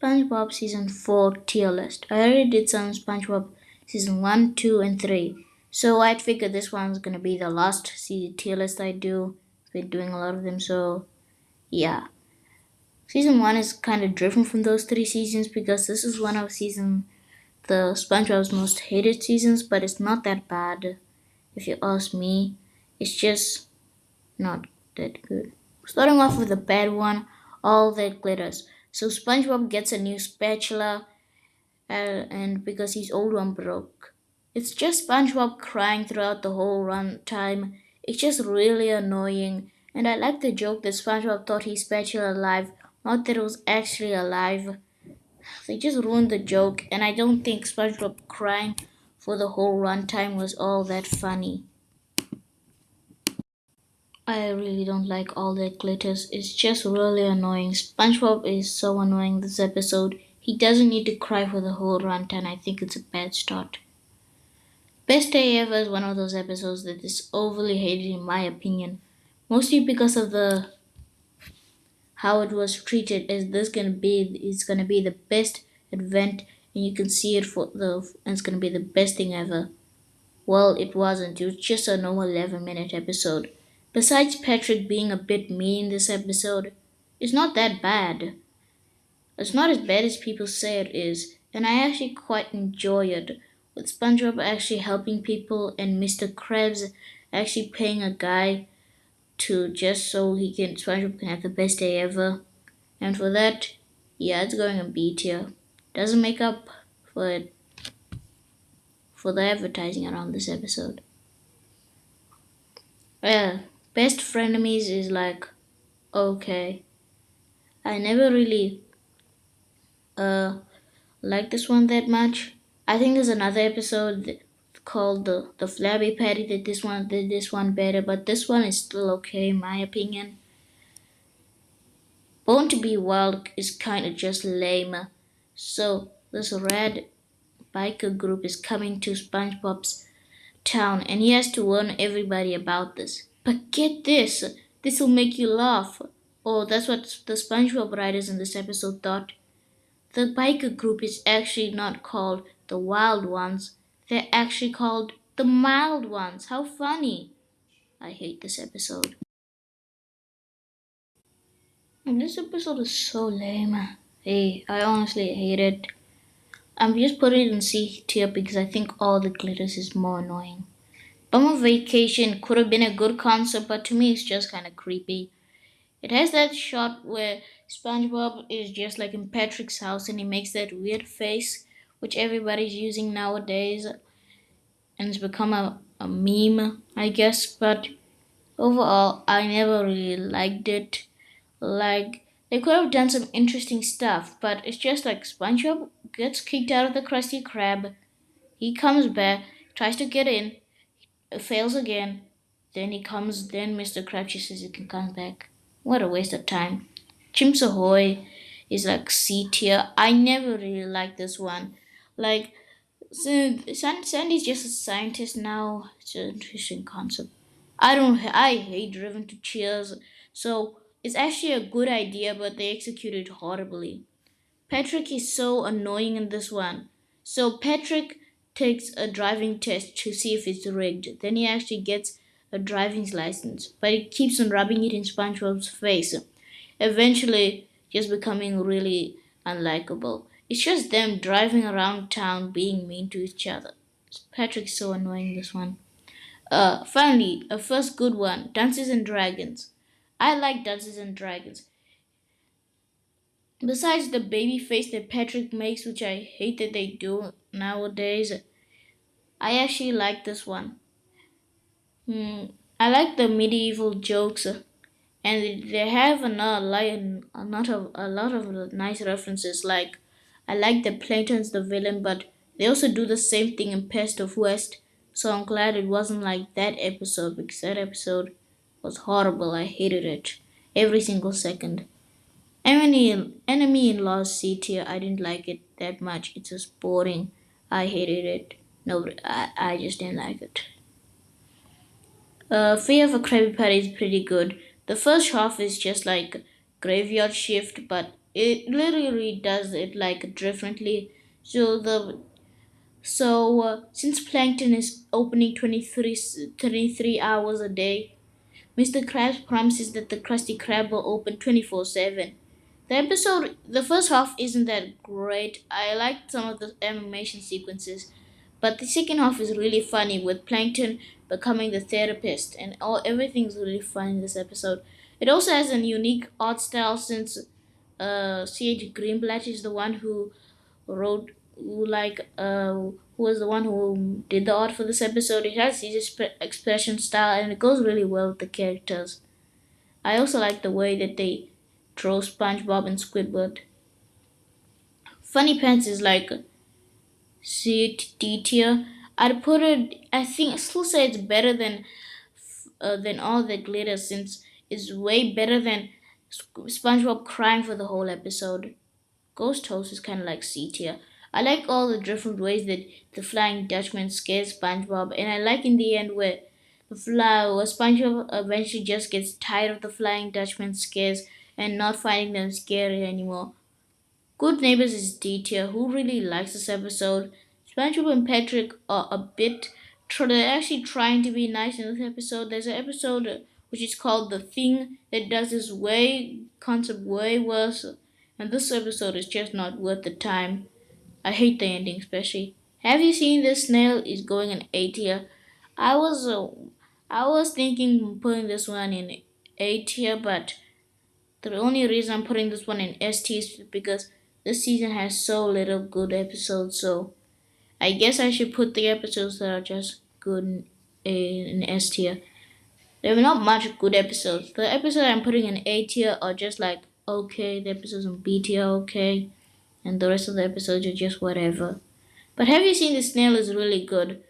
SpongeBob Season 4 tier list. I already did some SpongeBob Season 1, 2, and 3. So I'd figure this one's gonna be the last tier list I do. Been doing a lot of them, so yeah. Season 1 is kind of different from those three seasons because this is one of the SpongeBob's most hated seasons, but it's not that bad if you ask me. It's just not that good. Starting off with the bad one, all that glitters. So SpongeBob gets a new spatula, and because his old one broke. It's just SpongeBob crying throughout the whole run time. It's just really annoying. And I like the joke that SpongeBob thought his spatula alive, not that it was actually alive. They just ruined the joke, and I don't think SpongeBob crying for the whole runtime was all that funny. I really don't like all that glitters. It's just really annoying. SpongeBob is so annoying this episode. He doesn't need to cry for the whole runtime. I think it's a bad start. Best Day Ever is one of those episodes that is overly hated in my opinion. Mostly because of the how it was treated as this gonna be is gonna be the best event and you can see it and it's gonna be the best thing ever. Well, it wasn't. It was just a normal 11-minute episode. Besides Patrick being a bit mean in this episode, it's not that bad. It's not as bad as people say it is, and I actually quite enjoy it. With SpongeBob actually helping people and Mr. Krabs actually paying a guy to just so SpongeBob can have the best day ever. And for that, yeah, it's going a B tier. Doesn't make up for it for the advertising around this episode. Well, best frenemies is like okay. I never really uh like this one that much. I think there's another episode called the Flabby Patty that did this one better, but this one is still okay in my opinion. Born to be Wild is kinda just lame. So this red biker group is coming to SpongeBob's town and he has to warn everybody about this. But get this, this will make you laugh. Oh, that's what the SpongeBob writers in this episode thought. The biker group is actually not called the Wild Ones, they're actually called the Mild Ones. How funny! I hate this episode. And this episode is so lame. Hey, I honestly hate it. I'm just putting it in C tier because I think all the glitters is more annoying. Bummer Vacation could have been a good concept, but to me it's just kind of creepy. It has that shot where SpongeBob is just like in Patrick's house and he makes that weird face, which everybody's using nowadays, and it's become a meme, I guess. But overall, I never really liked it. Like, they could have done some interesting stuff, but it's just like SpongeBob gets kicked out of the Krusty Krab, he comes back, tries to get in, fails again, then Mr. Krabs says he can come back. What a waste of time. Chimps Ahoy is like C tier. I never really liked this one. Like, Sandy's just a scientist now. It's an interesting concept. I hate Driven to Cheers, so it's actually a good idea, but they execute it horribly. Patrick is so annoying in this one. So Patrick takes a driving test to see if it's rigged. Then he actually gets a driving license, but he keeps on rubbing it in SpongeBob's face. Eventually, just becoming really unlikable. It's just them driving around town being mean to each other. Patrick's so annoying this one. Finally, a first good one, Dances and Dragons. I like Dances and Dragons. Besides the baby face that Patrick makes, which I hate that they do nowadays, I actually like this one. I like the medieval jokes, and they have a lot of nice references. Like, I like that Plankton's the villain, but they also do the same thing in Pest of West. So I'm glad it wasn't like that episode because that episode was horrible. I hated it every single second. Enemy in Lost C tier. I didn't like it that much. It's just boring. I hated it. I just didn't like it. Fear of a Krabby Patty is pretty good. The first half is just like graveyard shift, but It literally does it like differently. So since Plankton is opening 23 hours a day, Mr. Krabs promises that the Krusty Krab will open 24/7. The first half isn't that great. I liked some of the animation sequences, but the second half is really funny with Plankton becoming the therapist, and everything's really fun in this episode. It also has a unique art style since C.H. Greenblatt is the one who wrote, who was the one who did the art for this episode. It has his expression style, and it goes really well with the characters. I also like the way that they draw SpongeBob and Squidward. Funny Pants is like C D tier. I'd put it. I still say it's better than all the glitter since it's way better than SpongeBob crying for the whole episode. Ghost Toast is kind of like C tier. I like all the different ways that the Flying Dutchman scares SpongeBob, and I like in the end where SpongeBob eventually just gets tired of the Flying Dutchman scares and not finding them scary anymore. Good Neighbors is D tier. Who really likes this episode? SpongeBob and Patrick are a bit. They're actually trying to be nice in this episode. There's an episode which is called The Thing that does this way concept way worse, and this episode is just not worth the time. I hate the ending, especially. Have you seen this snail is going in A tier? I was uh, I was thinking putting this one in A tier, but the only reason I'm putting this one in ST is because this season has so little good episodes, so I guess I should put the episodes that are just good in S tier. There are not much good episodes. The episodes I'm putting in A tier are just like okay, the episodes in B tier are okay, and the rest of the episodes are just whatever. But have you seen the snail is really good?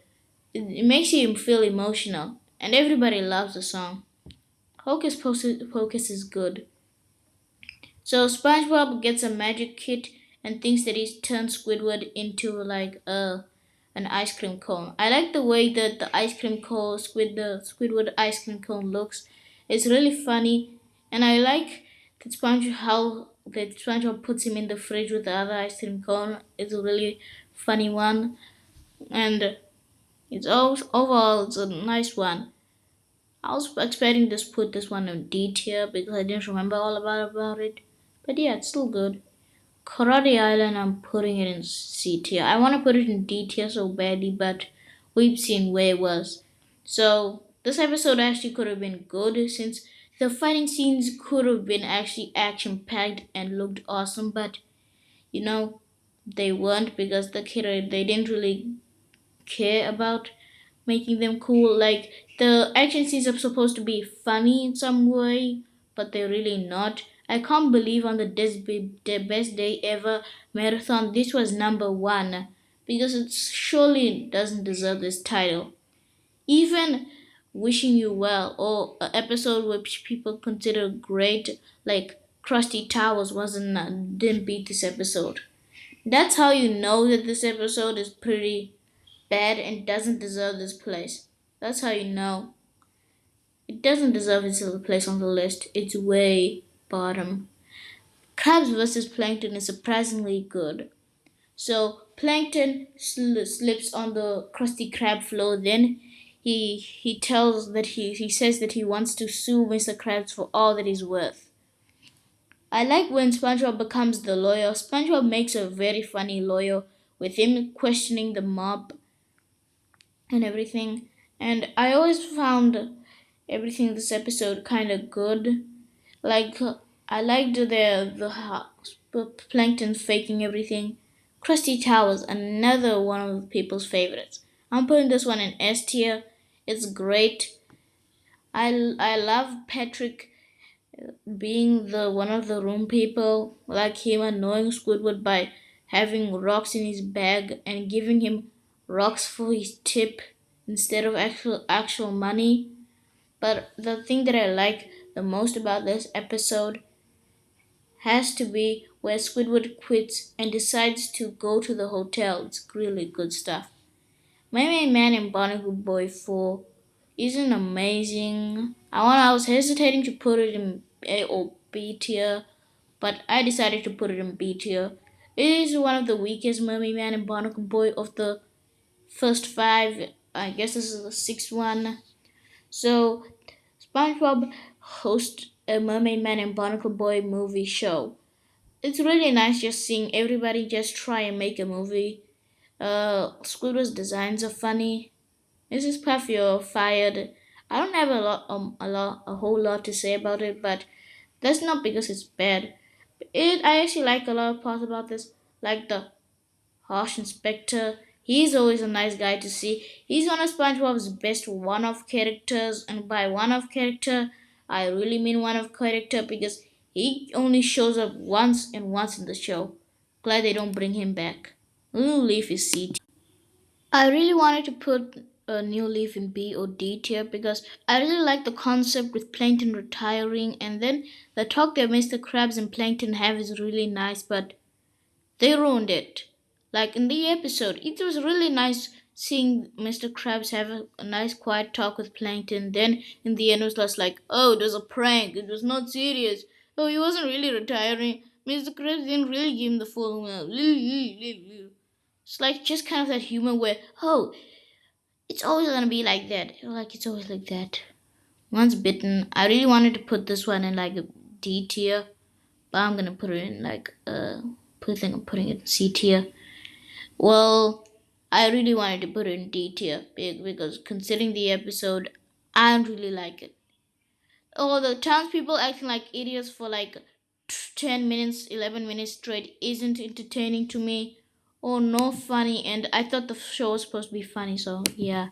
It makes you feel emotional, and everybody loves the song. Pocus is good. So SpongeBob gets a magic kit and thinks that he's turned Squidward into like an ice cream cone. I like the way that the ice cream cone the Squidward ice cream cone looks. It's really funny, and I like that SpongeBob puts him in the fridge with the other ice cream cone. It's a really funny one, and overall it's a nice one. I was expecting to put this one in D tier because I didn't remember all about it. But yeah, it's still good. Karate Island, I'm putting it in C tier. I want to put it in D tier so badly, but we've seen way worse. So this episode actually could have been good since the fighting scenes could have been actually action packed and looked awesome, but you know they weren't because they didn't really care about making them cool. Like the action scenes are supposed to be funny in some way, but they're really not. I can't believe on the best day ever marathon, this was number one because it surely doesn't deserve this title. Even Wishing You Well or an episode which people consider great, like Krusty Towers, didn't beat this episode. That's how you know that this episode is pretty bad and doesn't deserve this place. That's how you know. It doesn't deserve its place on the list. It's way bottom. Crabs vs. Plankton is surprisingly good. So Plankton slips on the Krusty Krab floor. Then he says that he wants to sue Mr. Krabs for all that he's worth. I like when SpongeBob becomes the lawyer. SpongeBob makes a very funny lawyer with him questioning the mob and everything. And I always found everything in this episode kind of good. Like I liked the plankton faking everything. Krusty Towers, another one of people's favorites. I'm putting this one in S tier. It's great. I love Patrick being the one of the room people, like him annoying Squidward by having rocks in his bag and giving him rocks for his tip instead of actual money. But the thing that I like the most about this episode has to be where Squidward quits and decides to go to the hotel. It's really good stuff. My Main Man and Barnacle Boy 4 isn't amazing. I was hesitating to put it in A or B tier, but I decided to put it in B tier. It is one of the weakest Mermaid Man and Barnacle Boy of the first five. I guess this is the sixth one. So SpongeBob hosts a Mermaid Man and Barnacle Boy movie show. It's really nice just seeing everybody just try and make a movie. Squidward's designs are funny. Mrs. Puff, you're fired. I don't have a whole lot to say about it, but that's not because it's bad. I actually like a lot of parts about this, like the harsh inspector. He's always a nice guy to see. He's one of SpongeBob's best one-off characters, and by one-off character, I really mean one-off character because he only shows up once and once in the show. Glad they don't bring him back. New Leaf is C. I really wanted to put a New Leaf in B or D tier because I really like the concept with Plankton retiring, and then the talk that Mr. Krabs and Plankton have is really nice, but they ruined it. Like in the episode, it was really nice seeing Mr. Krabs have a nice quiet talk with Plankton. Then in the end, it was just like, oh, it was a prank. It was not serious. Oh, he wasn't really retiring. Mr. Krabs didn't really give him the full. It's like just kind of that humor where, oh, it's always gonna be like that. Like it's always like that. Once bitten, I really wanted to put this one in like a D tier, but I'm gonna put it in like I'm putting it in C tier. Well, I really wanted to put it in D tier because considering the episode, I don't really like it. Oh, the townspeople acting like idiots for like 10 minutes, 11 minutes straight isn't entertaining to me. Oh, no funny, and I thought the show was supposed to be funny, so yeah.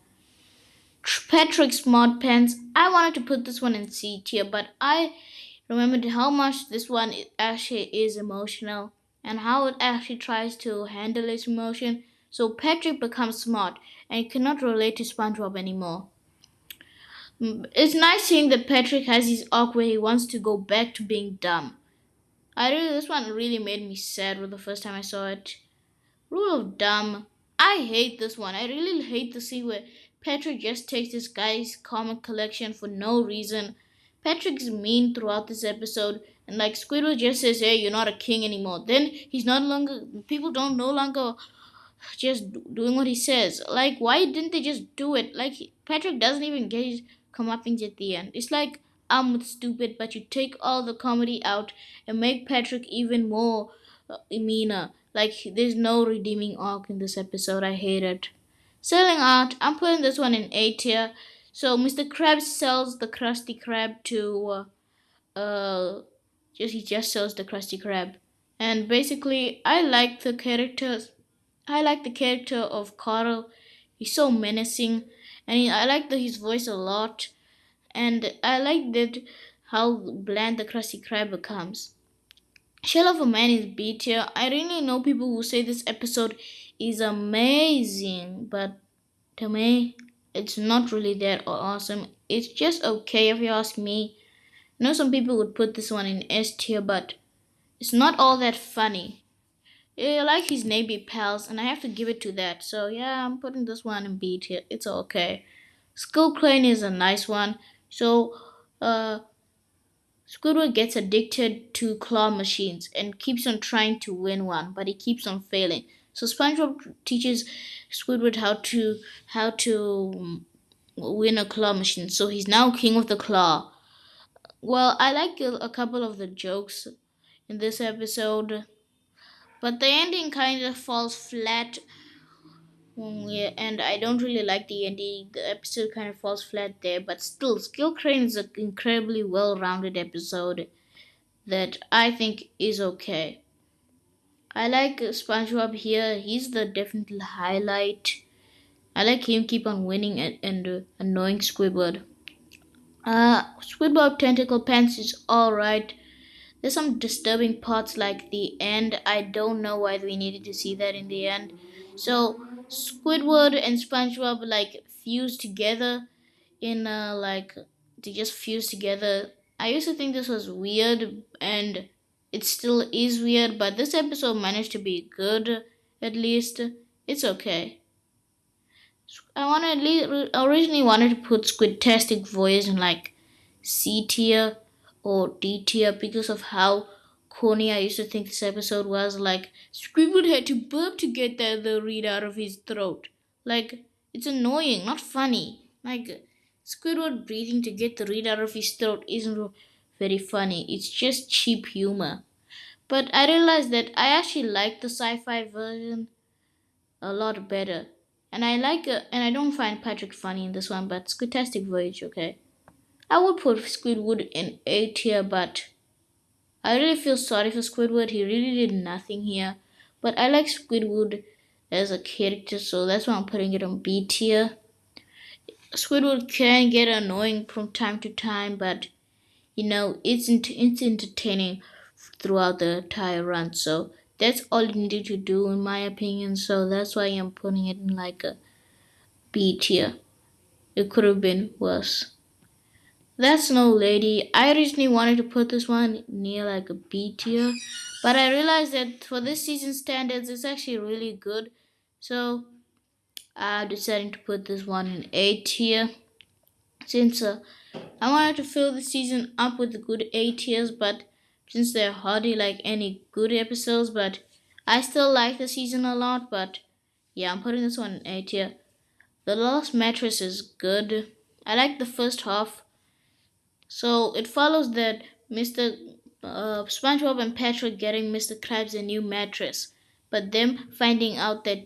Patrick Smart Pants. I wanted to put this one in C tier, but I remembered how much this one actually is emotional and how it actually tries to handle its emotion. So Patrick becomes smart and cannot relate to SpongeBob anymore. It's nice seeing that Patrick has his arc where he wants to go back to being dumb. This one really made me sad the first time I saw it. Rule of Dumb. I hate this one. I really hate the scene where Patrick just takes this guy's comic collection for no reason. Patrick's mean throughout this episode, and like Squidward just says, "Hey, you're not a king anymore." Then he's not longer. People don't no longer just doing what he says. Like, why didn't they just do it? Like, Patrick doesn't even get his comeuppance at the end. It's like, I'm stupid, but you take all the comedy out and make Patrick even more meaner. Like, there's no redeeming arc in this episode. I hate it. Selling art, I'm putting this one in A tier. So, Mr. Krabs sells the Krusty Krab to, he just sells the Krusty Krab. And basically, I like the character of Carl. He's so menacing, and I like his voice a lot. And I like that how bland the Krusty Krab becomes. Shell of a Man is B tier. I really know people who say this episode is amazing, but to me, it's not really that awesome. It's just okay if you ask me. I know some people would put this one in S tier, but it's not all that funny. I like his Navy pals, and I have to give it to that. So yeah, I'm putting this one in B tier. It's okay. Skull Crane is a nice one. So Squidward gets addicted to claw machines and keeps on trying to win one, but he keeps on failing. So SpongeBob teaches Squidward how to win a claw machine. So he's now king of the claw. Well, I like a couple of the jokes in this episode, but the ending kind of falls flat. Yeah, and I don't really like the ending. The episode kind of falls flat there, but still, Skill Crane is an incredibly well-rounded episode that I think is okay. I like SpongeBob here. He's the definite highlight. I like him keep on winning and annoying Squidward. Squidward Tentacle Pants is alright. There's some disturbing parts like the end. I don't know why we needed to see that in the end. So Squidward and SpongeBob like fuse together in like they just fuse together. I used to think this was weird and it still is weird, but this episode managed to be good at least. It's okay. Originally wanted to put Squidtastic Voyage in like C tier or D tier because of how corny I used to think this episode was. Like, Squidward had to burp to get the reed out of his throat. Like, it's annoying, not funny. Like, Squidward breathing to get the reed out of his throat isn't very funny. It's just cheap humor. But I realized that I actually like the sci-fi version a lot better. And I don't find Patrick funny in this one, but Squidtastic Voyage, okay. I would put Squidward in A tier, but I really feel sorry for Squidward. He really did nothing here. But I like Squidward as a character, so that's why I'm putting it on B tier. Squidward can get annoying from time to time, but it's entertaining throughout the entire run. So that's all it needed to do, in my opinion. So that's why I'm putting it in like a B tier. It could have been worse. That's no lady. I originally wanted to put this one near like a B tier, but I realized that for this season standards, it's actually really good. So I'm deciding to put this one in A tier since I wanted to fill the season up with good A tiers, but since they're hardly like any good episodes, but I still like the season a lot. But yeah, I'm putting this one in A tier. The Lost Mattress is good. I like the first half. So it follows that Mr. SpongeBob and Patrick getting Mr. Krabs a new mattress, but them finding out that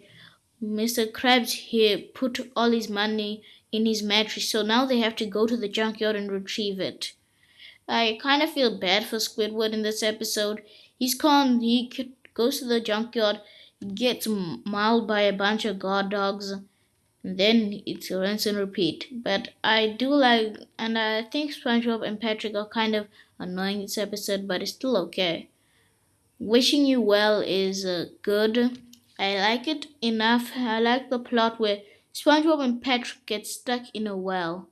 Mr. Krabs here put all his money in his mattress, so now they have to go to the junkyard and retrieve it. I kind of feel bad for Squidward in this episode. He goes to the junkyard, gets mauled by a bunch of guard dogs, and then it's a rinse and repeat. But I do like, and I think SpongeBob and Patrick are kind of annoying this episode, but it's still okay. Wishing You Well is good. I like it enough. I like the plot where SpongeBob and Patrick get stuck in a well.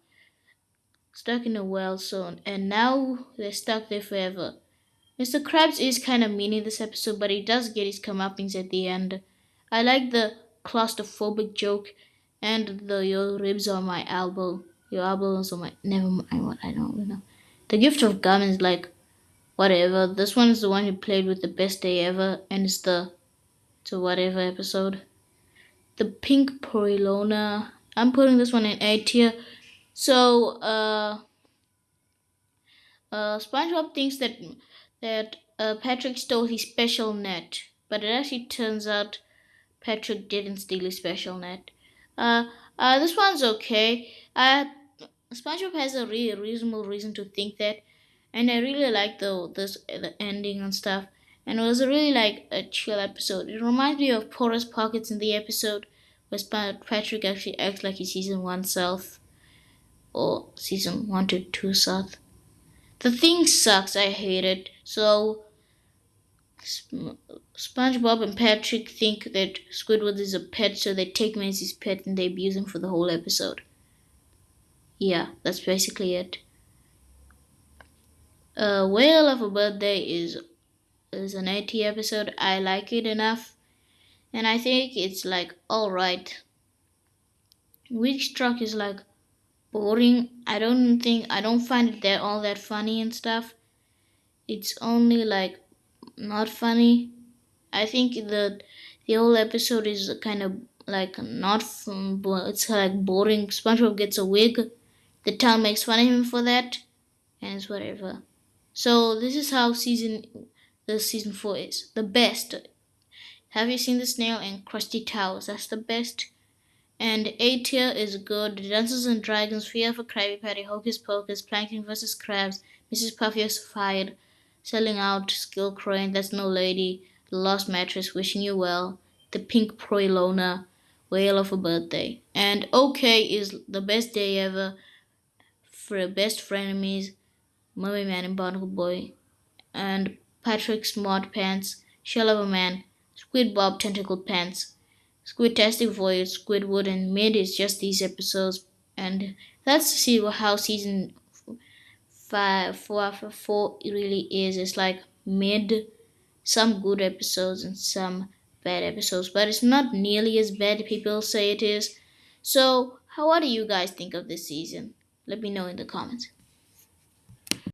So and now they're stuck there forever. Mr. Krabs is kind of mean in this episode, but he does get his comeuppance at the end. I like the claustrophobic joke and the your ribs on my elbow. Your elbow is on my. Never mind what, I don't know. The gift of gum is like, whatever. This one is the one who played with the best day ever, and it's a whatever episode. The pink Porilona. I'm putting this one in A tier. So, SpongeBob thinks that Patrick stole his special net, but it actually turns out Patrick didn't steal his special net. This one's okay. SpongeBob has a really reasonable reason to think that, and I really like the ending and stuff. And it was a really like a chill episode. It reminds me of Porous Pockets in the episode where Patrick actually acts like his season one self or season 1 to 2 self. The thing sucks. I hate it. So SpongeBob and Patrick think that Squidward is a pet, so they take him as his pet and they abuse him for the whole episode. Yeah, that's basically it. Whale of a Birthday is an 80 episode. I like it enough, and I think it's like alright. Weak Struck is like boring. I don't find it that all that funny and stuff. It's only like not funny. I think the whole episode is kind of like not fun, but it's like boring. SpongeBob gets a wig. The town makes fun of him for that, and it's whatever. So this is how the season 4 is the best. Have you seen the Snail and Krusty Towers? That's the best. And A tier is good. Dungeons and Dragons, Fear for Krabby Patty, Hocus Pocus, Plankton vs. Krabs, Mrs. Puffy is fired, Selling Out, Skill Crane, That's No Lady, The Lost Mattress, Wishing You Well, The Pink Proilona, Whale of a Birthday. And OK is the best day ever for best frenemies, Mermaid Man and Barnacle Boy, and Patrick Smart Pants, Shell of a Man, Squid Bob Tentacle Pants, Squidtastic Voyage, Squidward, and Mid is just these episodes. And that's to see how season 4 really is. It's like mid, some good episodes and some bad episodes, but it's not nearly as bad people say it is. So, what do you guys think of this season? Let me know in the comments.